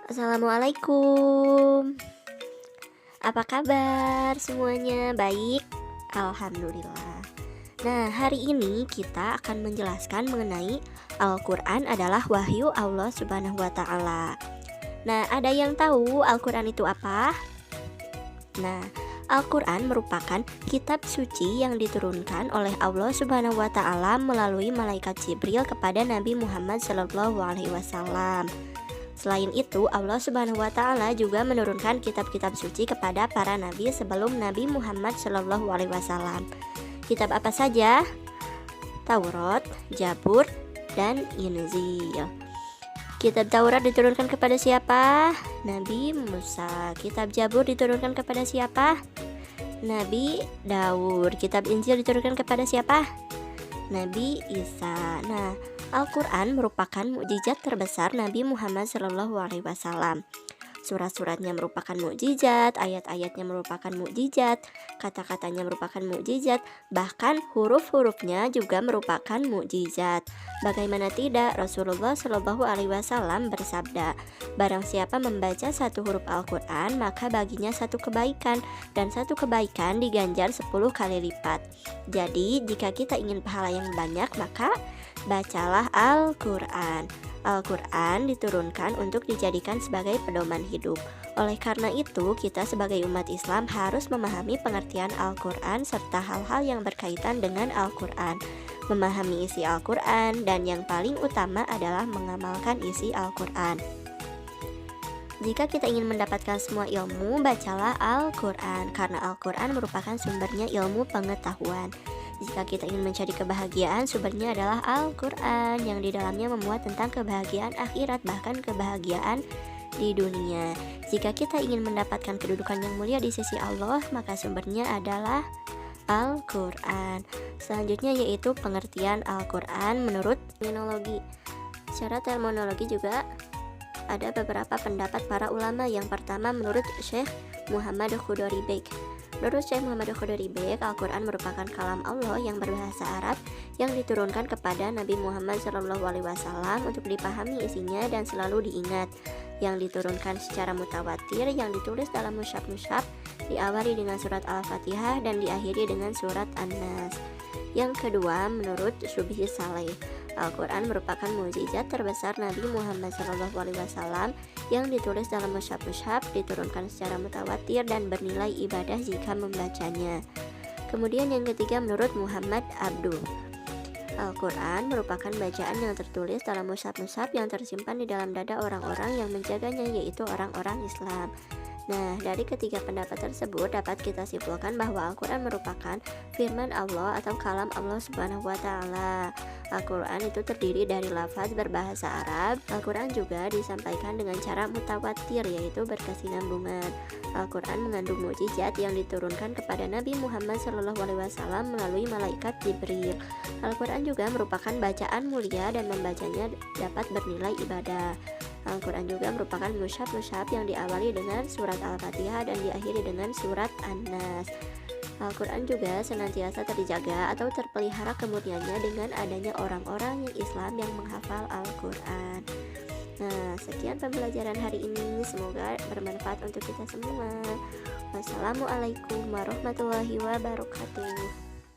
Assalamualaikum. Apa kabar semuanya? Baik? Alhamdulillah. Nah, hari ini kita akan menjelaskan mengenai Al-Quran adalah wahyu Allah Subhanahu wa Ta'ala. Nah, ada yang tahu Al-Quran itu apa? Nah, Al-Quran merupakan kitab suci yang diturunkan oleh Allah Subhanahu wa Ta'ala melalui malaikat Jibril kepada Nabi Muhammad SAW. Selain itu, Allah Subhanahu wa Ta'ala juga menurunkan kitab-kitab suci kepada para nabi sebelum Nabi Muhammad SAW. Kitab apa saja? Taurat, Zabur, dan Injil. Kitab Taurat diturunkan kepada siapa? Nabi Musa. Kitab Zabur diturunkan kepada siapa? Nabi Daud. Kitab Injil diturunkan kepada siapa? Nabi Isa. Nah, Al-Quran merupakan mukjizat terbesar Nabi Muhammad SAW. Surat-suratnya merupakan mukjizat, ayat-ayatnya merupakan mukjizat, kata-katanya merupakan mukjizat, bahkan huruf-hurufnya juga merupakan mukjizat. Bagaimana tidak, Rasulullah SAW bersabda, "Barang siapa membaca satu huruf Al-Quran, maka baginya satu kebaikan, dan satu kebaikan diganjar 10 kali lipat." Jadi, jika kita ingin pahala yang banyak, maka bacalah Al-Quran. Al-Quran diturunkan untuk dijadikan sebagai pedoman hidup. Oleh karena itu, kita sebagai umat Islam harus memahami pengertian Al-Quran serta hal-hal yang berkaitan dengan Al-Quran, memahami isi Al-Quran, dan yang paling utama adalah mengamalkan isi Al-Quran. Jika kita ingin mendapatkan semua ilmu, bacalah Al-Quran, karena Al-Quran merupakan sumbernya ilmu pengetahuan. Jika kita ingin mencari kebahagiaan, sumbernya adalah Al-Quran yang di dalamnya memuat tentang kebahagiaan akhirat, bahkan kebahagiaan di dunia. Jika kita ingin mendapatkan kedudukan yang mulia di sisi Allah, maka sumbernya adalah Al-Quran. Selanjutnya yaitu pengertian Al-Quran menurut terminologi. Secara terminologi juga ada beberapa pendapat para ulama. Yang pertama menurut Syekh Muhammad Khodari Beg. Menurut Syekh Muhammad Khodari Beg, Al-Quran merupakan kalam Allah yang berbahasa Arab yang diturunkan kepada Nabi Muhammad SAW untuk dipahami isinya dan selalu diingat. Yang diturunkan secara mutawatir, yang ditulis dalam mushaf-mushaf, diawali dengan surat Al-Fatihah dan diakhiri dengan surat An-Nas. Yang kedua, menurut Subhi Saleh, Al-Quran merupakan mukjizat terbesar Nabi Muhammad SAW yang ditulis dalam mushaf-mushaf, diturunkan secara mutawatir dan bernilai ibadah jika membacanya. Kemudian yang ketiga, menurut Muhammad Abduh, Al-Quran merupakan bacaan yang tertulis dalam mushaf-mushaf yang tersimpan di dalam dada orang-orang yang menjaganya, yaitu orang-orang Islam. Nah, dari ketiga pendapat tersebut dapat kita simpulkan bahwa Al-Quran merupakan firman Allah atau kalam Allah Subhanahu wa Ta'ala. Al-Quran itu terdiri dari lafaz berbahasa Arab. Al-Quran juga disampaikan dengan cara mutawatir, yaitu berkesinambungan. Al-Quran mengandung mukjizat yang diturunkan kepada Nabi Muhammad SAW melalui malaikat Jibril. Al-Quran juga merupakan bacaan mulia dan membacanya dapat bernilai ibadah. Al-Quran juga merupakan mushaf-mushaf yang diawali dengan surat Al-Fatihah dan diakhiri dengan surat An-Nas. Al-Quran juga senantiasa terjaga atau terpelihara kemuliaannya dengan adanya orang-orang yang Islam yang menghafal Al-Quran. Nah, sekian pembelajaran hari ini, semoga bermanfaat untuk kita semua. Wassalamualaikum warahmatullahi wabarakatuh.